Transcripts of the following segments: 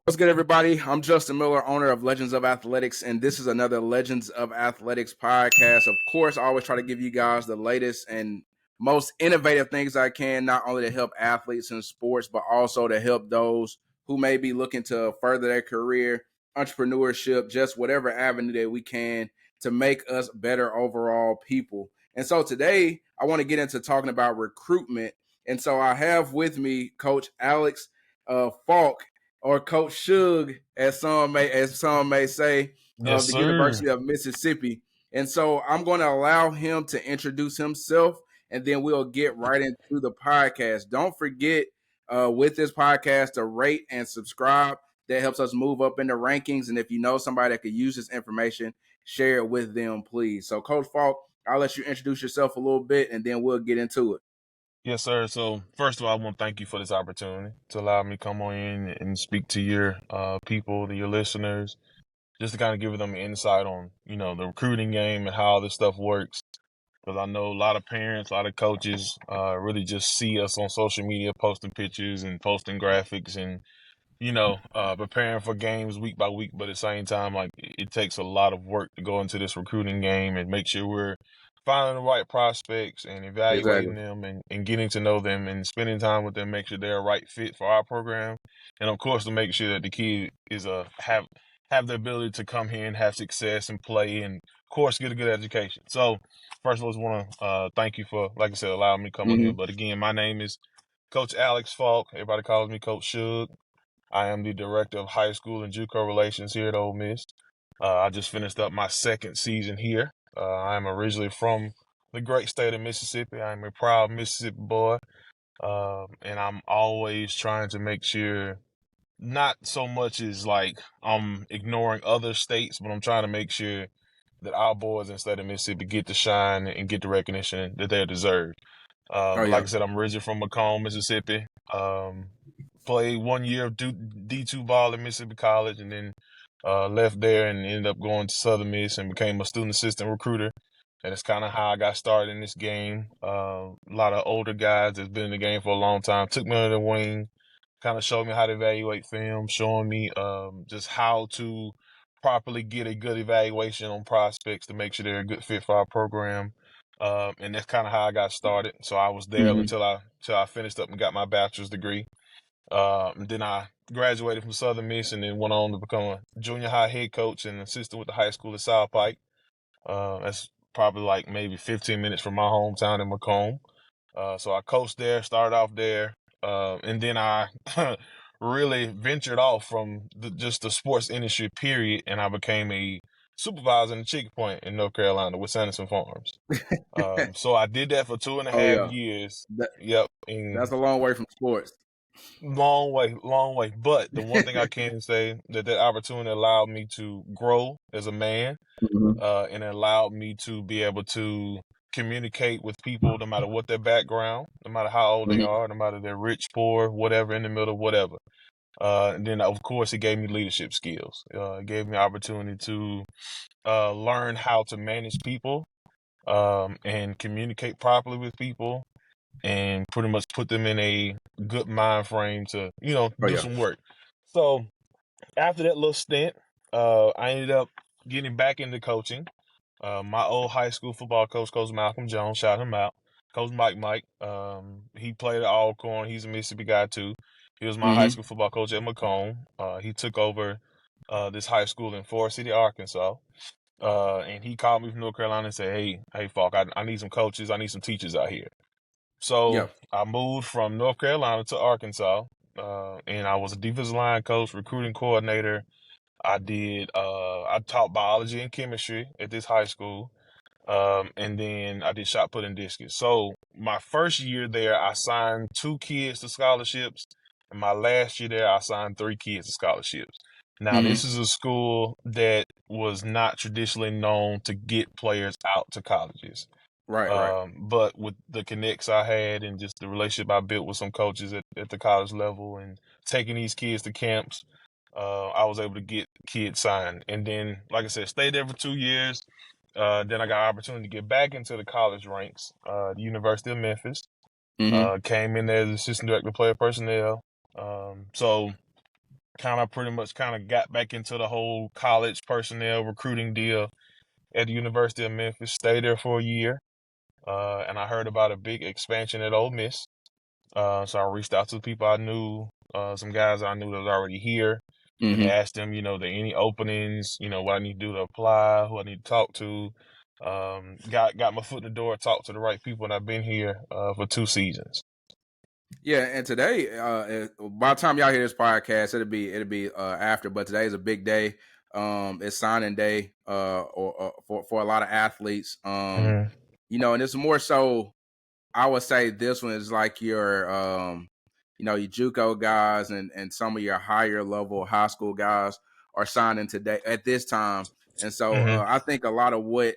What's good, everybody? I'm Justin Miller, owner of Legends of Athletics, and this is another Legends of Athletics podcast. Of course, I always try to give you guys the latest and most innovative things I can, not only to help athletes in sports, but also to help those who may be looking to further their career, entrepreneurship, just whatever avenue that we can to make us better overall people. And so today, I want to get into talking about recruitment. And so I have with me Coach Alex Falk, or Coach Suge, as some may say, Yes, of the sir. University of Mississippi. And so I'm going to allow him to introduce himself, and then we'll get right into the podcast. Don't forget with this podcast to rate and subscribe. That helps us move up in the rankings. And if you know somebody that could use this information, share it with them, please. So, Coach Falk, I'll let you introduce yourself a little bit, and then we'll get into it. Yes, sir. So first of all, I want to thank you for this opportunity to allow me to come on in and speak to your people, to your listeners, just to kind of give them an insight on, the recruiting game and how all this stuff works. Because I know a lot of parents, a lot of coaches really just see us on social media posting pictures and posting graphics and preparing for games week by week, but at the same time, like it takes a lot of work to go into this recruiting game and make sure we're finding the right prospects and evaluating Exactly. them and getting to know them and spending time with them, make sure they're a right fit for our program. And of course to make sure that the kid is have the ability to come here and have success and play and of course get a good education. So first of all, I just want to thank you for, like I said, allowing me to come on here. But again, my name is Coach Alex Falk. Everybody calls me Coach Suge. I am the director of high school and JUCO relations here at Ole Miss. I just finished up my second season here. I'm originally from the great state of Mississippi. I'm a proud Mississippi boy, and I'm always trying to make sure, not so much as like I'm ignoring other states, but I'm trying to make sure that our boys in the state of Mississippi get to shine and get the recognition that they deserve. But like I said, I'm originally from Macomb, Mississippi. Played 1 year of D2 ball at Mississippi College and then left there and ended up going to Southern Miss and became a student assistant recruiter. And it's kind of how I got started in this game. A lot of older guys that's been in the game for a long time took me under the wing, kind of showed me how to evaluate film, showing me just how to properly get a good evaluation on prospects to make sure they're a good fit for our program. And that's kind of how I got started. So I was there until I finished up and got my bachelor's degree. And then I graduated from Southern Miss and then went on to become a junior high head coach and assistant with the high school at South Pike. That's probably like maybe 15 minutes from my hometown in Macomb. So I coached there, started off there, and then I really ventured off from just the sports industry, period, and I became a supervisor in the Chicken Point in North Carolina with Sanderson Farms. So I did that for 2.5 years. Yep. That's a long way from sports. Long way, long way. But the one thing I can say that opportunity allowed me to grow as a man, and it allowed me to be able to communicate with people no matter what their background, no matter how old they are, no matter they're rich, poor, whatever, in the middle, whatever. And then, of course, it gave me leadership skills. It gave me opportunity to learn how to manage people and communicate properly with people and pretty much put them in a good mind frame to, do some work. So after that little stint, I ended up getting back into coaching. My old high school football coach, Coach Malcolm Jones, shout him out. Coach Mike, he played at Alcorn. He's a Mississippi guy too. He was my high school football coach at Macomb. He took over this high school in Forest City, Arkansas. And he called me from North Carolina and said, hey, Falk, I need some coaches. I need some teachers out here. So I moved from North Carolina to Arkansas, and I was a defensive line coach, recruiting coordinator. I taught biology and chemistry at this high school, and then I did shot put and discus. So my first year there, I signed 2 kids to scholarships, and my last year there, I signed 3 kids to scholarships. Now, this is a school that was not traditionally known to get players out to colleges. Right. But with the connects I had and just the relationship I built with some coaches at the college level and taking these kids to camps, I was able to get kids signed. And then, like I said, stayed there for 2 years. Then I got an opportunity to get back into the college ranks, the University of Memphis. Came in there as assistant director of player personnel. So pretty much got back into the whole college personnel recruiting deal at the University of Memphis. Stayed there for a year, and I heard about a big expansion at Ole Miss. So I reached out to the people I knew, some guys I knew that was already here, and Mm-hmm. asked them, there any openings, what I need to do to apply, who I need to talk to. Got my foot in the door, talked to the right people, and I've been here for 2 seasons. Yeah, and today, by the time y'all hear this podcast, it'll be after. But today is a big day. It's signing day, or for a lot of athletes. Mm-hmm. And it's more so. I would say this one is like your JUCO guys and some of your higher level high school guys are signing today at this time. And so Mm-hmm. I think a lot of what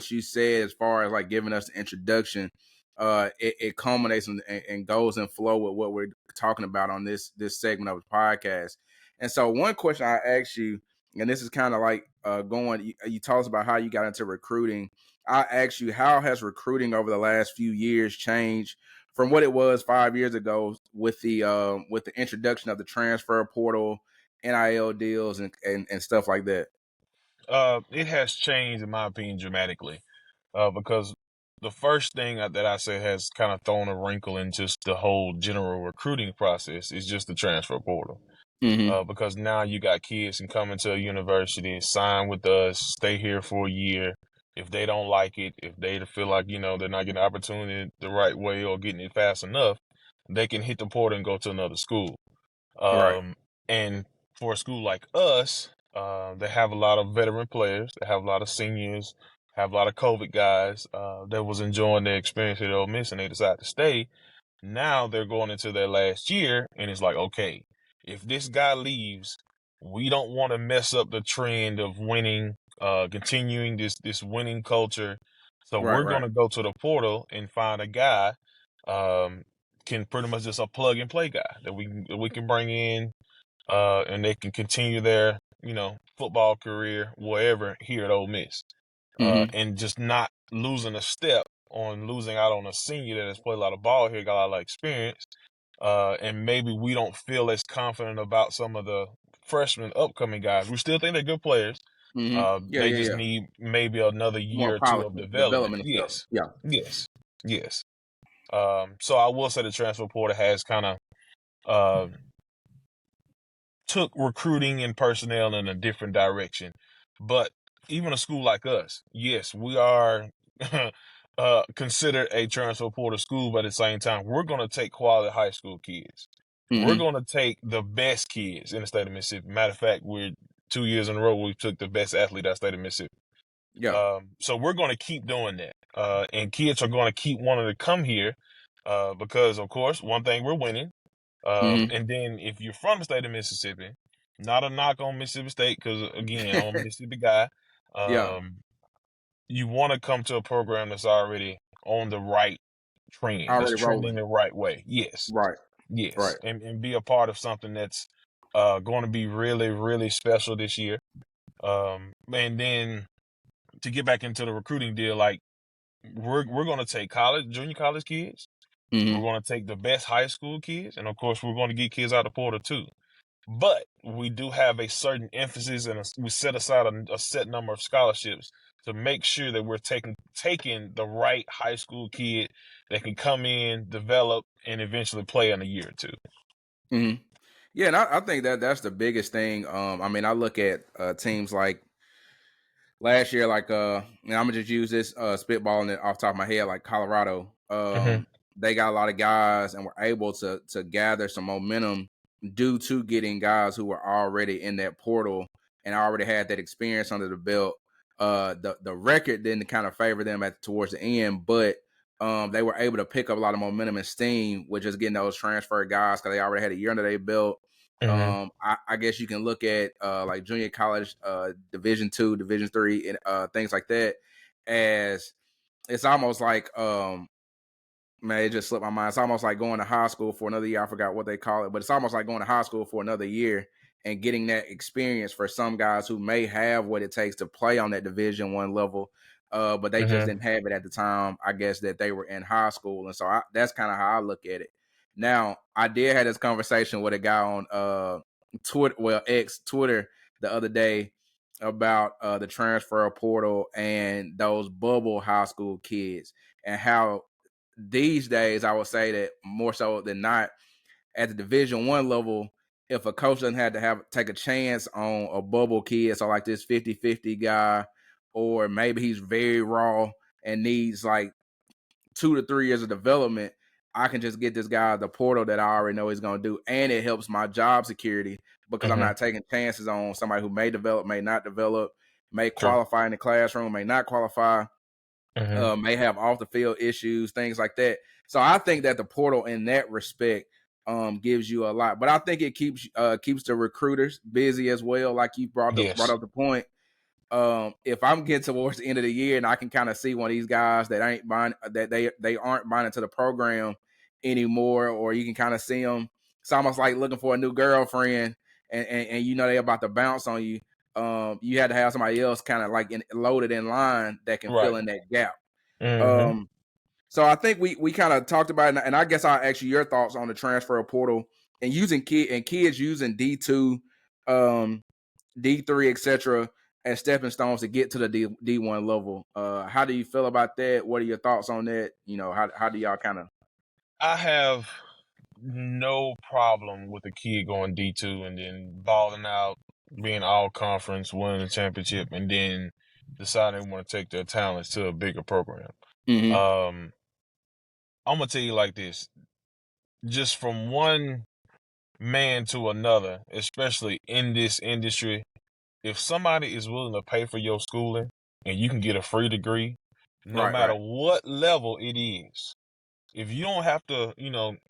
you said as far as like giving us the introduction, it culminates and goes in flow with what we're talking about on this segment of the podcast. And so one question I asked you, and this is kind of like you told us about how you got into recruiting. I asked you, how has recruiting over the last few years changed from what it was 5 years ago with the introduction of the transfer portal, NIL deals, and stuff like that? It has changed, in my opinion, dramatically, because the first thing that I say has kind of thrown a wrinkle in just the whole general recruiting process is just the transfer portal. Mm-hmm. Because now you got kids can come into a university, sign with us, stay here for a year. If they don't like it, if they feel like, they're not getting the opportunity the right way or getting it fast enough, they can hit the portal and go to another school. Right. And for a school like us, they have a lot of veteran players, they have a lot of seniors, have a lot of COVID guys that was enjoying their experience at Ole Miss and they decided to stay. Now they're going into their last year, and it's like, okay, if this guy leaves, we don't want to mess up the trend of winning, continuing this winning culture. So Right. we're going Right. to go to the portal and find a guy, can pretty much just a plug and play guy that we can bring in, and they can continue their football career wherever here at Ole Miss, Mm-hmm. and just not losing a step on losing out on a senior that has played a lot of ball here, got a lot of experience, and maybe we don't feel as confident about some of the freshmen, upcoming guys. We still think they're good players. Mm-hmm. Yeah. They Yeah. just Yeah. need maybe another More year or two of polishing, development. development and stuff. Yes, Yeah. yes, yes. So I will say the transfer portal has kind of uh, took recruiting and personnel in a different direction. But even a school like us, yes, we are considered a transfer portal school, but at the same time, we're going to take quality high school kids. We're Mm-hmm. going to take the best kids in the state of Mississippi. Matter of fact, we're 2 years in a row we took the best athlete out of the state of Mississippi. Yeah. So we're going to keep doing that. And kids are going to keep wanting to come here because, of course, one thing, we're winning. Mm-hmm. And then if you're from the state of Mississippi, not a knock on Mississippi State, because again, I'm a Mississippi guy. Yeah. You want to come to a program that's already on the right trend, that's Already trending rolling. the right way. Yes, Right. yes, Right. and be a part of something that's going to be really, really special this year. And then to get back into the recruiting deal, like we're going to take junior college kids. We're Mm-hmm. going to take the best high school kids, and of course, we're going to get kids out of the portal too. But we do have a certain emphasis, and we set aside a set number of scholarships to make sure that we're taking the right high school kid that can come in, develop, and eventually play in a year or two. Mm-hmm. Yeah, and I think that's the biggest thing. I mean, I look at teams like last year, like and I'm gonna just use this spitballing it off the top of my head, like Colorado. Mm-hmm. They got a lot of guys and were able to gather some momentum due to getting guys who were already in that portal and already had that experience under the belt. The record didn't kind of favor them towards the end, but they were able to pick up a lot of momentum and steam with just getting those transfer guys because they already had a year under their belt. Mm-hmm. I guess you can look at like junior college, Division II, Division III, and things like that. As it's almost like man, it just slipped my mind. It's almost like going to high school for another year. I forgot what they call it, but it's almost like going to high school for another year and getting that experience for some guys who may have what it takes to play on that Division I level, but they just Mm-hmm. didn't have it at the time, I guess, that they were in high school. And so that's kind of how I look at it. Now, I did have this conversation with a guy on Twitter the other day about the transfer portal and those bubble high school kids, and how these days I would say that more so than not at the Division 1 level, if a coach doesn't have to take a chance on a bubble kid, so like this 50-50 guy, or maybe he's very raw and needs like 2 to 3 years of development, I can just get this guy the portal that I already know he's going to do. And it helps my job security because I'm not taking chances on somebody who may develop, may not develop, may True. qualify in the classroom, may not qualify, Mm-hmm. may have off the field issues, things like that. So I think that the portal in that respect gives you a lot, but I think it keeps the recruiters busy as well. Like you brought Yes. up the point. If I'm getting towards the end of the year and I can kind of see one of these guys that ain't buying, that they aren't buying into the program anymore, or you can kind of see them, it's almost like looking for a new girlfriend, and you know they about to bounce on you. You had to have somebody else kind of like loaded in line that can fill Right. in that gap. Mm-hmm. So I think we kind of talked about it, and I guess I'll ask you your thoughts on the transfer portal and using kids using D2, D3, etc. as stepping stones to get to the D1 level. How do you feel about that? What are your thoughts on that? You know, how do y'all kind of? I have no problem with a kid going D2 and then balling out, being all conference, winning the championship, and then deciding they want to take their talents to a bigger program. Mm-hmm. Um, I'm gonna tell you like this: just from one man to another, especially in this industry, if somebody is willing to pay for your schooling and you can get a free degree, no Right, matter right. what level it is, if you don't have to,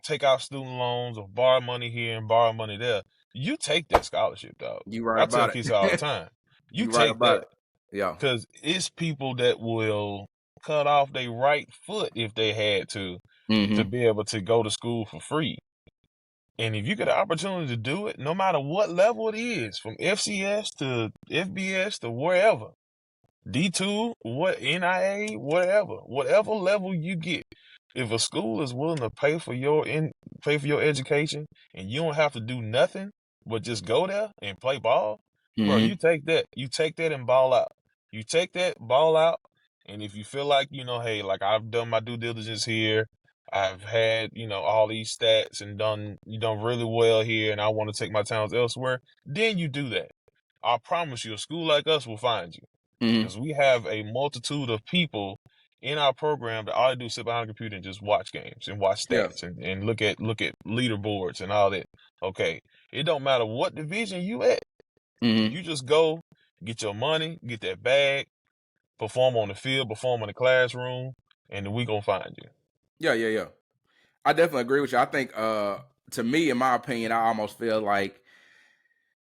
take out student loans or borrow money here and borrow money there, you take that scholarship, dog. You right I tell about kids all the it. time, you You right take about that it. Yeah. because it's people that will cut off their right foot if they had to Mm-hmm. be able to go to school for free. And if you get an opportunity to do it, no matter what level it is, from FCS to FBS to wherever, D2, NIA, whatever level you get, if a school is willing to pay for your education and you don't have to do nothing but just go there and play ball, bro, Mm-hmm. you take that. You take that and ball out. You take that, ball out, and if you feel like, hey, like I've done my due diligence here, I've had, all these stats and you done really well here and I want to take my talents elsewhere, then you do that. I promise you, a school like us will find you Mm-hmm. because we have a multitude of people in our program that all they do is sit behind a computer and just watch games and watch Yeah. stats and look at leaderboards and all that. Okay. It don't matter what division you at. Mm-hmm. You just go, get your money, get that bag, perform on the field, perform in the classroom, and then we gonna find you. Yeah. Yeah. Yeah. I definitely agree with you. I think, to me, in my opinion, I almost feel like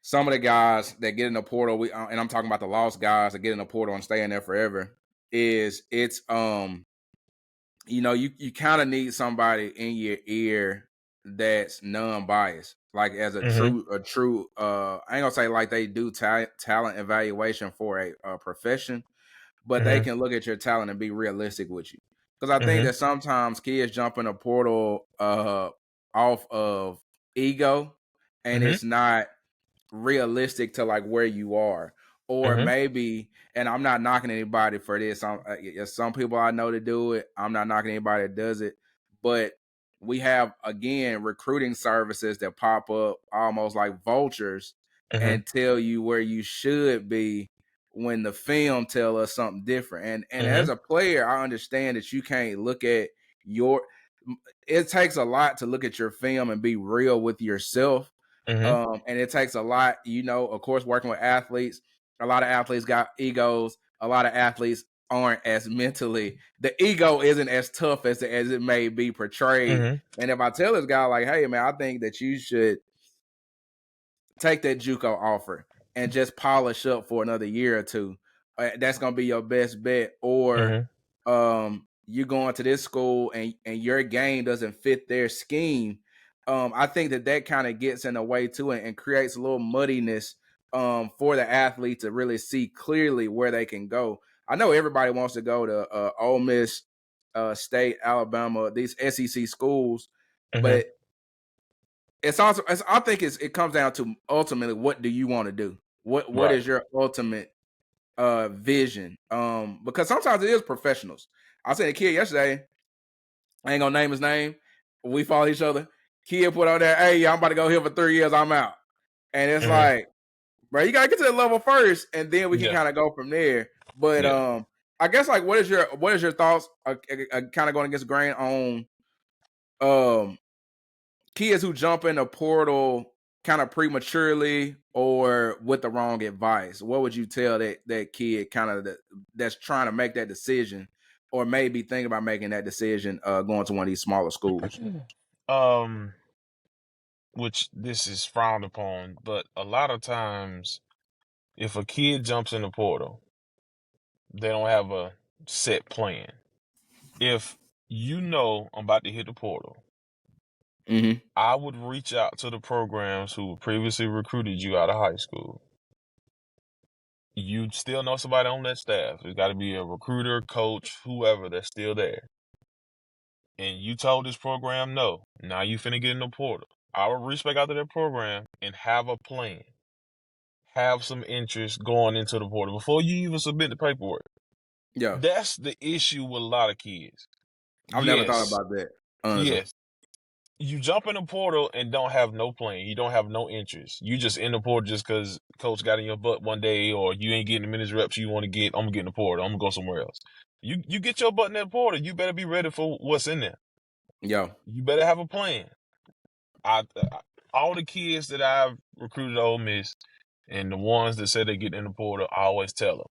some of the guys that get in the portal, and I'm talking about the lost guys that get in the portal and stay in there forever, it's you kind of need somebody in your ear that's non-biased, like as a Mm-hmm. true I ain't gonna say like they do talent evaluation for a profession, but they Mm-hmm. can look at your talent and be realistic with you. Because I think Mm-hmm. that sometimes kids jump in a portal off of ego, and Mm-hmm. it's not realistic to like where you are, or Mm-hmm. maybe, and I'm not knocking anybody for this, some people I know to do it, I'm not knocking anybody that does it, but we have, again, recruiting services that pop up almost like vultures Mm-hmm. and tell you where you should be when the film tell us something different. And as Mm-hmm. a player, I understand that you can't look at your it takes a lot to look at your film and be real with yourself. Mm-hmm. And it takes a lot, of course, working with athletes. A lot of athletes got egos. A lot of athletes aren't as mentally. The ego isn't as tough as it may be portrayed. Mm-hmm. And if I tell this guy, like, hey, man, I think that you should take that JUCO offer and just polish up for another year or two. That's gonna be your best bet. Or Mm-hmm. you're going to this school and your game doesn't fit their scheme. I think that kind of gets in the way too, and creates a little muddiness for the athlete to really see clearly where they can go. I know everybody wants to go to Ole Miss, State, Alabama, these SEC schools, Mm-hmm. but it's also I think it comes down to ultimately what do you want to do? What Right. is your ultimate vision? Because sometimes it is professionals. I seen a kid yesterday. I ain't gonna name his name. We follow each other. Kid put on there, hey, I'm about to go here for 3 years. I'm out. And it's Hmm. like, bro, you gotta get to the level first, and then we can Yeah. kind of go from there. But Yeah. I guess like, what is your thoughts? Kind of going against grain on um kids who jump in the portal kind of prematurely or with the wrong advice. What would you tell that kid kind of that's trying to make that decision, or maybe thinking about making that decision, going to one of these smaller schools? Um, which this is frowned upon, but a lot of times, if a kid jumps in the portal, they don't have a set plan. If you know I'm about to hit the portal, Mm-hmm. I would reach out to the programs who previously recruited you out of high school. You still know somebody on that staff. There's got to be a recruiter, coach, whoever that's still there. And you told this program no. Now you finna get in the portal. I would reach back out to that program and have a plan. Have some interest going into the portal before you even submit the paperwork. Yeah, That's the issue with a lot of kids. I've never thought Yes, about that, honestly. yes. You jump in the portal and don't have no plan. You don't have no interest. You just in the portal just because coach got in your butt one day, or you ain't getting the minutes reps you want to get. I'm gonna get in the portal. I'm gonna go somewhere else. You get your butt in that portal. You better be ready for what's in there. Yeah. You better have a plan. I all the kids that I've recruited at Ole Miss and the ones that say they get in the portal, I always tell them,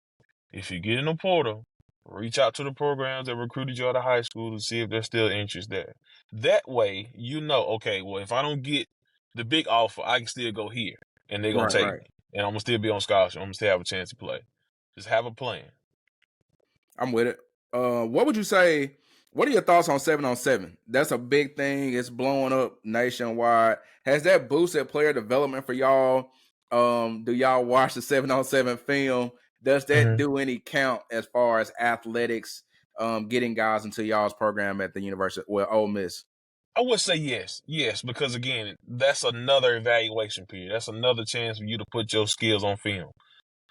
if you get in the portal, reach out to the programs that recruited you out of high school to see if there's still interest there. That way, you know, okay, well, if I don't get the big offer, I can still go here and they're going Right, to take right. me. And I'm going to still be on scholarship. I'm going to still have a chance to play. Just have a plan. I'm with it. What would you say? What are your thoughts on 7-on-7? That's a big thing. It's blowing up nationwide. Has that boosted player development for y'all? Do y'all watch the 7-on-7 film? Does that Hmm. do any count as far as athletics, getting guys into y'all's program at the university? Well, Ole Miss. I would say yes. Yes, because again, that's another evaluation period. That's another chance for you to put your skills on film.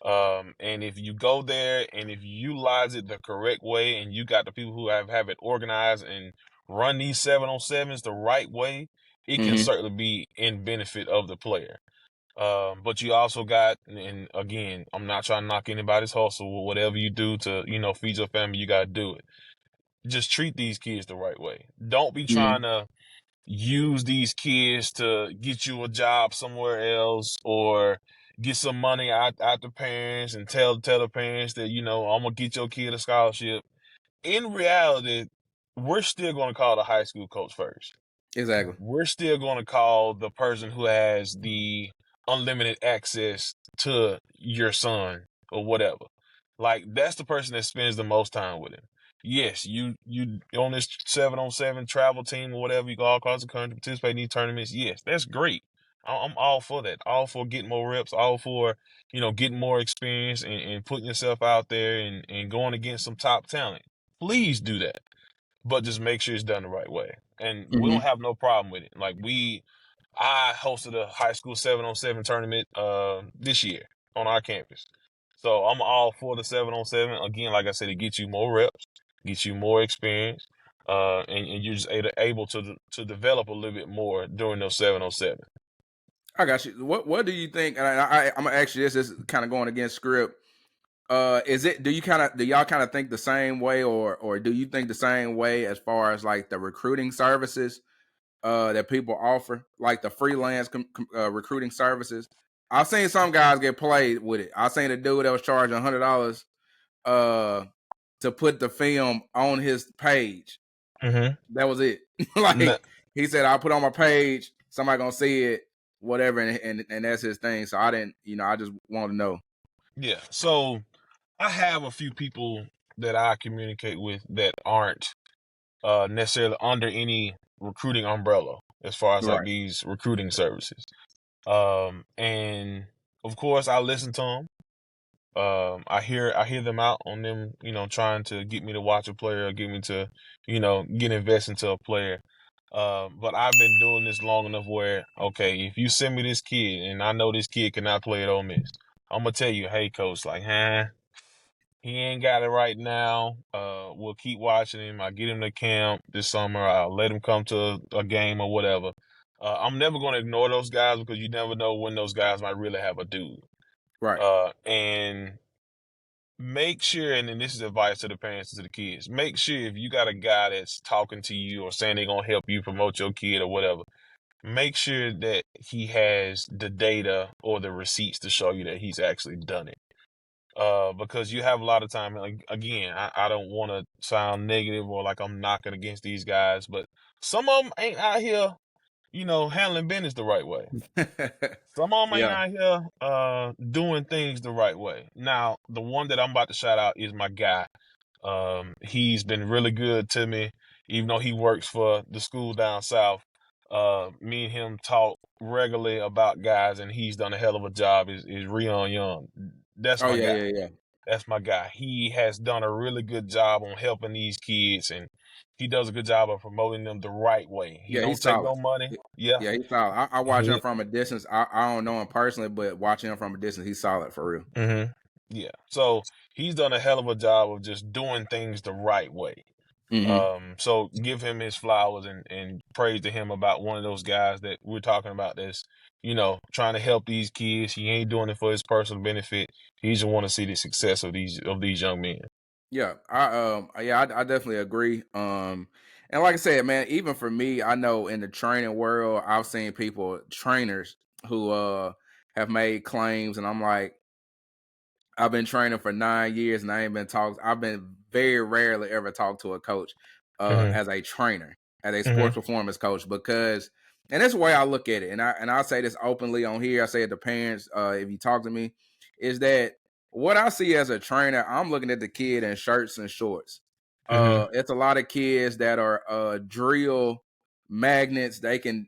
And if you go there and if you utilize it the correct way and you got the people who have it organized and run these 7-on-7s the right way, it can Mm-hmm. certainly be in benefit of the player. But you also got, and again, I'm not trying to knock anybody's hustle. Whatever you do to, feed your family, you got to do it. Just treat these kids the right way. Don't be Mm-hmm. trying to use these kids to get you a job somewhere else or get some money out the parents and tell the parents that, I'm gonna get your kid a scholarship. In reality, we're still gonna call the high school coach first. Exactly. We're still gonna call the person who has the unlimited access to your son or whatever. Like that's the person that spends the most time with him. Yes, you on this 7-on-7 travel team or whatever, you go all across the country, participate in these tournaments. Yes, that's great. I'm all for that. All for getting more reps, all for, getting more experience and putting yourself out there and going against some top talent. Please do that. But just make sure it's done the right way. And we don't Mm-hmm. have no problem with it. Like I hosted a high school 7-on-7 tournament this year on our campus. So I'm all for the 7-on-7. Again, like I said, it gets you more reps, gets you more experience, and you're just able to develop a little bit more during those 7-on-7. I got you. What do you think? And I'm gonna ask you this. This is kind of going against script. Is it? Do y'all kind of think the same way, or do you think the same way as far as like the recruiting services that people offer, like the freelance recruiting services? I've seen some guys get played with it. I seen a dude that was charging $100 uh to put the film on his page. Mm-hmm. That was it. No, Like he said, I'll put it on my page. Somebody gonna see it, whatever, and that's his thing. So I didn't, I just want to know. yeah. So I have a few people that I communicate with that aren't necessarily under any recruiting umbrella as far as like Right. these recruiting services. And of course I listen to them. I hear them out on them, trying to get me to watch a player or get me to, get invested into a player. But I've been doing this long enough where, okay, if you send me this kid and I know this kid cannot play at Ole Miss, I'm gonna tell you, hey coach, like, he ain't got it right now. We'll keep watching him. I'll get him to camp this summer. I'll let him come to a game or whatever. I'm never gonna ignore those guys because you never know when those guys might really have a dude. Right. And make sure, and then this is advice to the parents and to the kids, make sure if you got a guy that's talking to you or saying they're gonna help you promote your kid or whatever, make sure that he has the data or the receipts to show you that he's actually done it. Because you have a lot of time, like, again, I don't want to sound negative or like I'm knocking against these guys, but some of them ain't out here, handling business the right way. Some of them ain't Yeah. out here doing things the right way. Now, the one that I'm about to shout out is my guy. He's been really good to me, even though he works for the school down south. Me and him talk regularly about guys, and he's done a hell of a job. Is Rion Young? That's Oh my yeah, guy. yeah, yeah. That's my guy. He has done a really good job on helping these kids, and he does a good job of promoting them the right way. He Yeah, don't he's take solid. no money. Yeah, Yeah, he's solid. I watch him he. from a distance. I don't know him personally, but watching him from a distance, he's solid for real. Mm-hmm. Yeah. So he's done a hell of a job of just doing things the right way. Mm-hmm. So give him his flowers and praise to him about one of those guys that we're talking about that's, trying to help these kids. He ain't doing it for his personal benefit. He just want to see the success of these young men. Yeah, I definitely agree. And like I said, man, even for me, I know in the training world, I've seen trainers who have made claims, and I'm like, I've been training for 9 years, and I ain't been talked. I've been very rarely ever talked to a coach Mm-hmm. as a trainer, as a sports Mm-hmm. performance coach, because, and that's the way I look at it. And I say this openly on here. I say it to parents, if you talk to me, is that what I see as a trainer? I'm looking at the kid in shirts and shorts. Mm-hmm. It's a lot of kids that are drill magnets. They can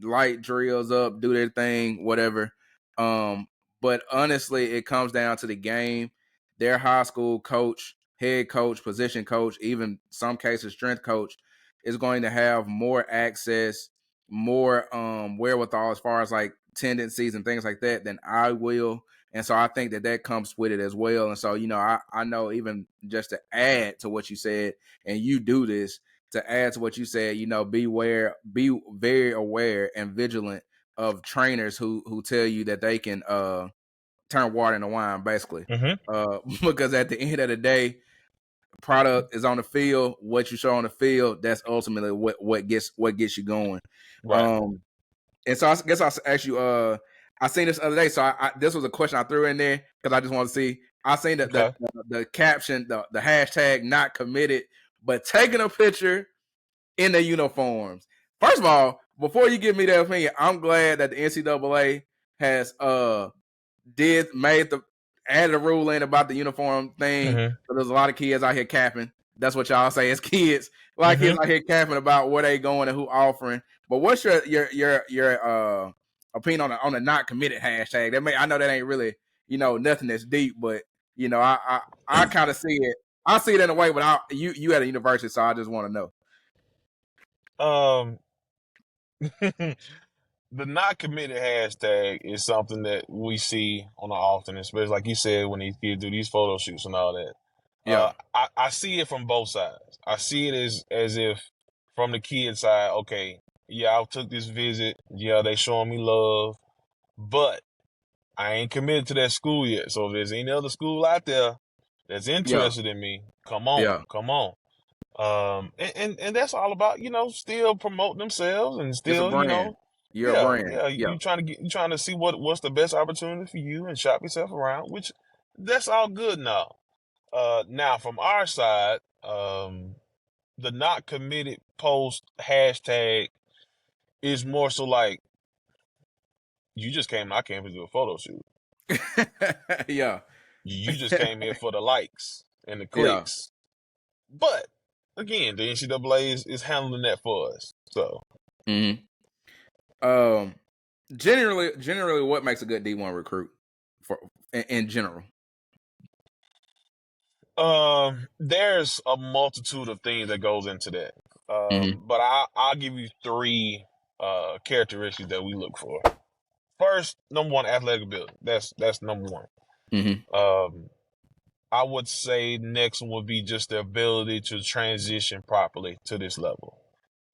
light drills up, do their thing, whatever. Um, but honestly, it comes down to the game. Their high school coach, head coach, position coach, even some cases strength coach, is going to have more access, more wherewithal as far as like tendencies and things like that than I will. And so I think that comes with it as well. And so, I know, even just to add to what you said, and you do this, to add to what you said, be very aware and vigilant of trainers who tell you that they can turn water into wine, basically. Mm-hmm. Because at the end of the day, product is on the field. What you show on the field, that's ultimately what gets you going. Right. And so I guess I'll ask you. I seen this other day, so this was a question I threw in there because I just want to see. I seen Okay. the caption, the hashtag not committed, but taking a picture in the uniforms. First of all, before you give me that opinion, I'm glad that the NCAA has added a rule in about the uniform thing. Mm-hmm. So there's a lot of kids out here capping. That's what y'all say as kids. A lot of kids Mm-hmm. out here capping about where they going and who offering. But what's your opinion on the not committed hashtag? I know that ain't really nothing that's deep, but I kind of see it. I see it in a way, but you at a university, so I just want to know. Um, the not committed hashtag is something that we see on the often, especially like you said when these kids do these photo shoots and all that. Yeah, I see it from both sides. I see it as if from the kid side, okay, yeah, I took this visit, yeah, they showing me love, but I ain't committed to that school yet. So if there's any other school out there that's yeah, interested in me, yeah. come on. And that's all about, still promoting themselves and It's a still, brand. You're a yeah, brand. yeah, Yeah, you trying to see what's the best opportunity for you and shop yourself around, which that's all good now. Now from our side, the not committed post hashtag is more so like you just came to my campus to do a photo shoot. yeah, You just came here for the likes and the yeah. clicks. But again, the NCAA is handling that for us. So hmm Um, generally, what makes a good D1 recruit for in general? there's a multitude of things that goes into that. But I'll give you three characteristics that we look for. First, number one, athletic ability. That's number one. I would say next one would be just the ability to transition properly to this level.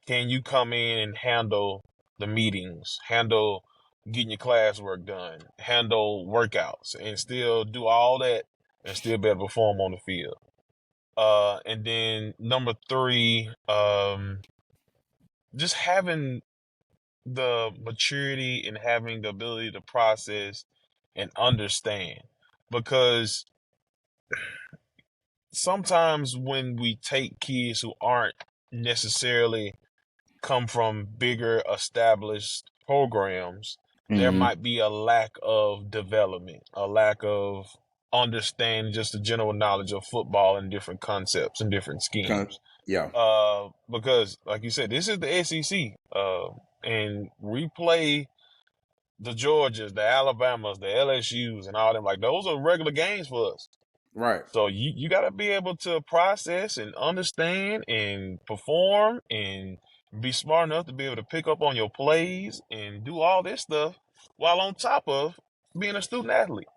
Can you come in and handle the meetings, handle getting your classwork done, handle workouts, and still do all that and still be able to perform on the field? And then number three, just having the maturity and having the ability to process and understand. Because sometimes when we take kids who aren't necessarily come from bigger established programs, there might be a lack of development, a lack of understanding just the general knowledge of football and different concepts and different schemes. Yeah. Because like you said, this is the SEC, and we play the Georgias, the Alabamas, the LSUs, and all them. Like, those are regular games for us. Right. So you got to be able to process and understand and perform and be smart enough to be able to pick up on your plays and do all this stuff while on top of being a student athlete.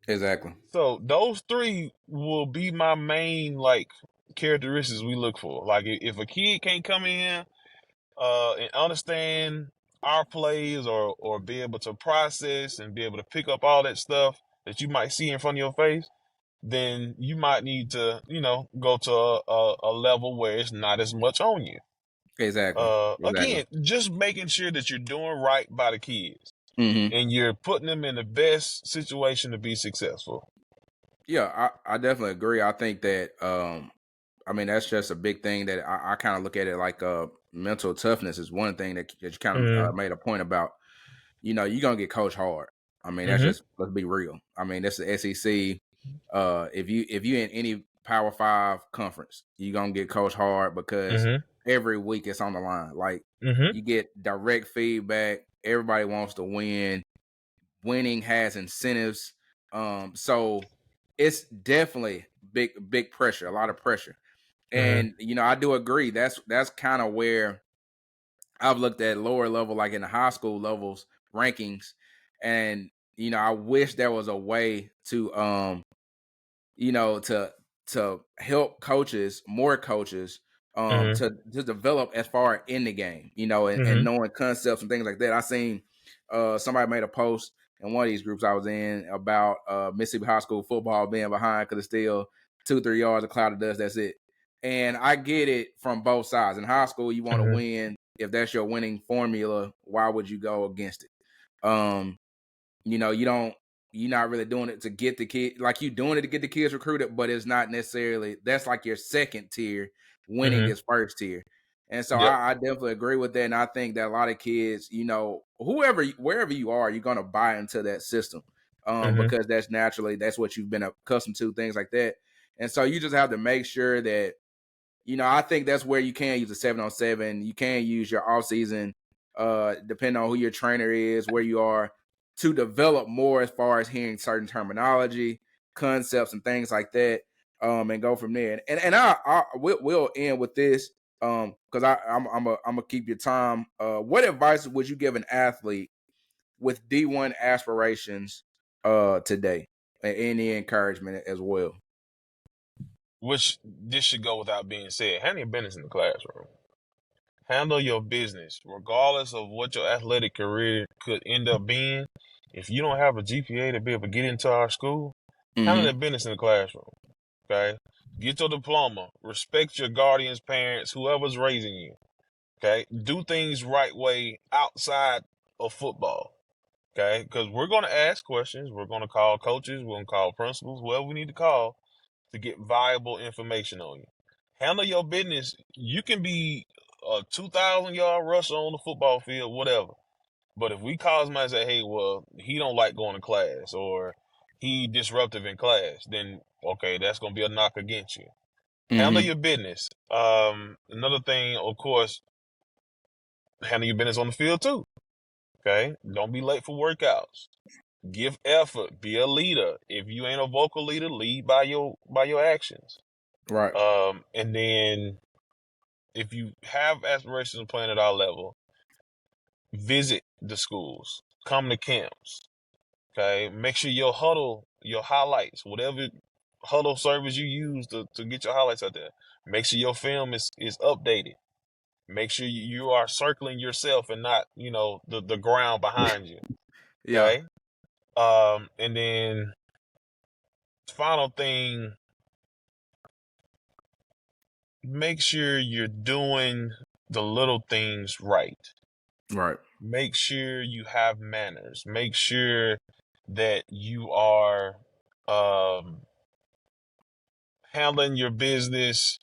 Exactly. So those three will be my main, like, characteristics we look for. Like, if a kid can't come in and understand our plays or be able to process and be able to pick up all that stuff that you might see in front of your face, then you might need to, go to a level where it's not as much on you. Exactly. Again, just making sure that you're doing right by the kids and you're putting them in the best situation to be successful. Yeah, I definitely agree. I think that I mean, that's just a big thing that I kind of look at it like mental toughness is one thing that you kind of made a point about. You're gonna get coached hard. I mean, that's just, let's be real. I mean, that's the SEC. If you in any Power 5 conference, you're gonna get coached hard because every week it's on the line. Like, you get direct feedback. Everybody wants to win. Winning has incentives. So it's definitely big pressure, a lot of pressure. And I do agree. That's kind of where I've looked at lower level, like in the high school levels rankings, and I wish there was a way to to help coaches, more coaches, to develop as far in the game, and knowing concepts and things like that. I seen somebody made a post in one of these groups I was in about Mississippi high school football being behind because it's still 2-3 yards of cloud of dust. That's it. And I get it from both sides. In high school, you want to win. If that's your winning formula, why would you go against it? You're not really doing it to get the kid, like, you doing it to get the kids recruited, but it's not necessarily, that's like your second tier. Winning is first tier. And so I definitely agree with that. And I think that a lot of kids, wherever you are, you're going to buy into that system because that's what you've been accustomed to, things like that. And so you just have to make sure that, I think that's where you can use a 7-on-7. You can use your off season, depending on who your trainer is, where you are, to develop more as far as hearing certain terminology, concepts, and things like that, and go from there. And we'll end with this, because I'm gonna keep your time. What advice would you give an athlete with D1 aspirations today, and any encouragement as well? Which this should go without being said. Handle your business in the classroom. Handle your business, regardless of what your athletic career could end up being. If you don't have a GPA to be able to get into our school, handle that business in the classroom. Okay? Get your diploma. Respect your guardians, parents, whoever's raising you. Okay? Do things right way outside of football. Okay? Because we're going to ask questions. We're going to call coaches. We're going to call principals, whoever we need to call to get viable information on you. Handle your business. You can be a 2,000-yard rusher on the football field, whatever. But if we call somebody and say, hey, well, he don't like going to class or he disruptive in class, then, okay, that's going to be a knock against you. Handle your business. Another thing, of course, handle your business on the field too. Okay? Don't be late for workouts. Give effort. Be a leader. If you ain't a vocal leader, lead by your actions. Right. And then if you have aspirations of playing at our level, visit the schools, come to camps. Okay, make sure your huddle, your highlights, whatever huddle service you use to get your highlights out there, make sure your film is updated. Make sure you are circling yourself and not, the ground behind you. Yeah. Okay. And then final thing, make sure you're doing the little things right. Right. Make sure you have manners. Make sure that you are handling your business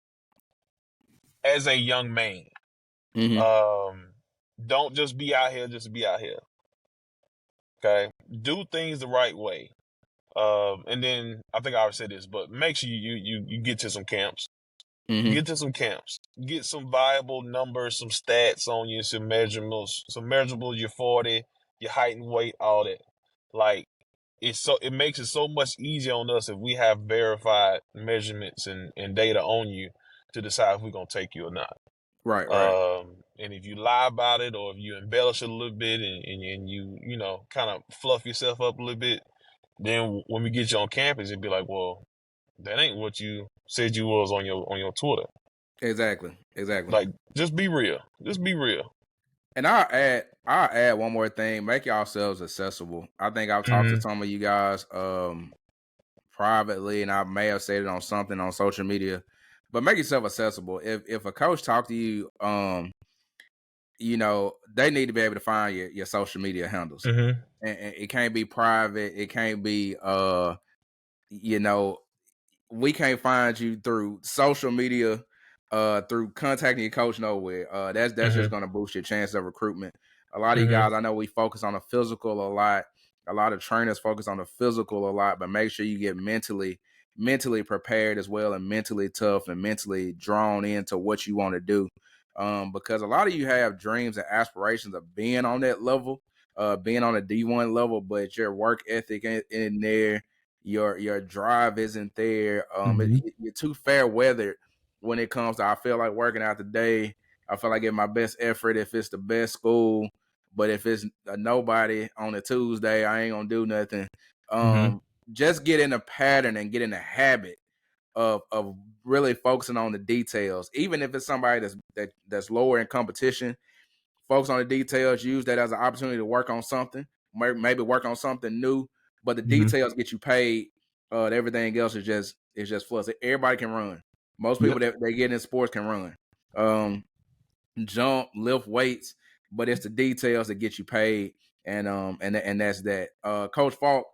as a young man. Mm-hmm. Don't just be out here just to be out here. Okay? Do things the right way. And then I think I already said this, but make sure you get to some camps. Mm-hmm. Get to some camps. Get some viable numbers, some stats on you, some measurables, your 40, your height and weight, all that. Like, it makes it so much easier on us if we have verified measurements and data on you to decide if we're gonna take you or not. Right. Right. And if you lie about it or if you embellish it a little bit and you kind of fluff yourself up a little bit, then when we get you on campus, it'd be like, well, that ain't what you said you was on your Twitter. Exactly. Like, just be real. Just be real. And I'll add one more thing. Make yourselves accessible. I think I've talked to some of you guys privately, and I may have said it on something on social media. But make yourself accessible. If a coach talk to you, they need to be able to find your social media handles. And it can't be private. It can't be we can't find you through social media, through contacting your coach nowhere. That's just gonna boost your chance of recruitment. A lot of you guys, I know we focus on the physical a lot. A lot of trainers focus on the physical a lot, but make sure you get mentally prepared as well, and mentally tough and mentally drawn into what you want to do. Because a lot of you have dreams and aspirations of being on that level, being on a D1 level, but your work ethic in there, your drive isn't there. You're too fair weathered when it comes to, I feel like working out today. I feel like getting my best effort if it's the best school, but if it's a nobody on a Tuesday, I ain't gonna do nothing. Just get in a pattern and get in a habit of really focusing on the details. Even if it's somebody that's lower in competition, focus on the details. Use that as an opportunity to work on something, maybe work on something new. But the details get you paid. Everything else is just plus. Everybody can run. Most people that they get in sports can run, jump, lift weights, but it's the details that get you paid. And that's that. Coach Falk,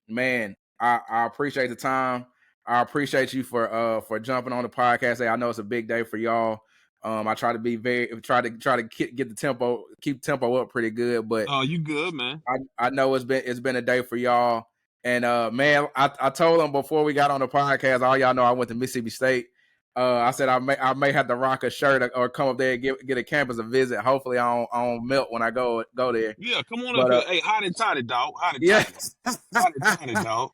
man, I appreciate the time. I appreciate you for jumping on the podcast. Hey, I know it's a big day for y'all. I try to be try to get the tempo, keep tempo up pretty good. But oh, you good, man? I know it's been a day for y'all. And man, I told them before we got on the podcast, all y'all know I went to Mississippi State. I said I may have to rock a shirt or come up there and get a campus a visit. Hopefully I don't melt when I go there. Yeah, come on up But here. Hey, hotty toddy, dog. Hotty yeah. toddy, dog.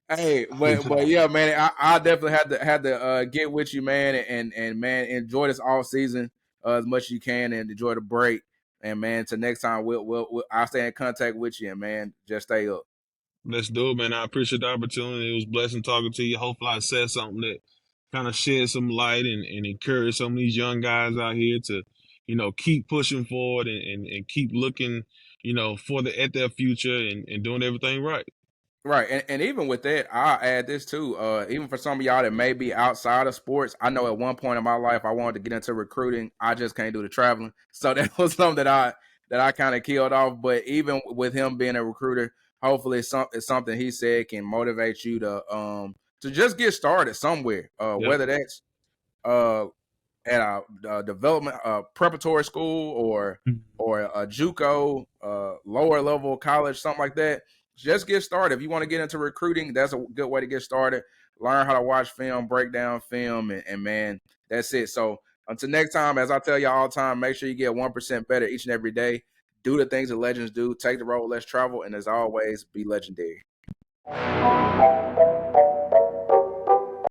Hey, but yeah, man, I definitely had to get with you, man, and man, enjoy this off season as much as you can, and enjoy the break. And man, till next time, I'll stay in contact with you, and man, just stay up. Let's do it, man. I appreciate the opportunity. It was a blessing talking to you. Hopefully I said something that kind of shed some light and encourage some of these young guys out here to, keep pushing forward and keep looking, at their future and doing everything right. Right, and even with that, I'll add this too. Even for some of y'all that may be outside of sports, I know at one point in my life I wanted to get into recruiting. I just can't do the traveling, so that was something that I kind of killed off. But even with him being a recruiter, hopefully it's something he said can motivate you to just get started somewhere. Whether that's at a development preparatory school or a JUCO, lower level college, something like that. Just get started. If you want to get into recruiting, that's a good way to get started. Learn how to watch film, break down film, and man, that's it. So until next time, as I tell you all the time, make sure you get 1% better each and every day. Do the things that legends do. Take the road, let's travel, and as always, be legendary.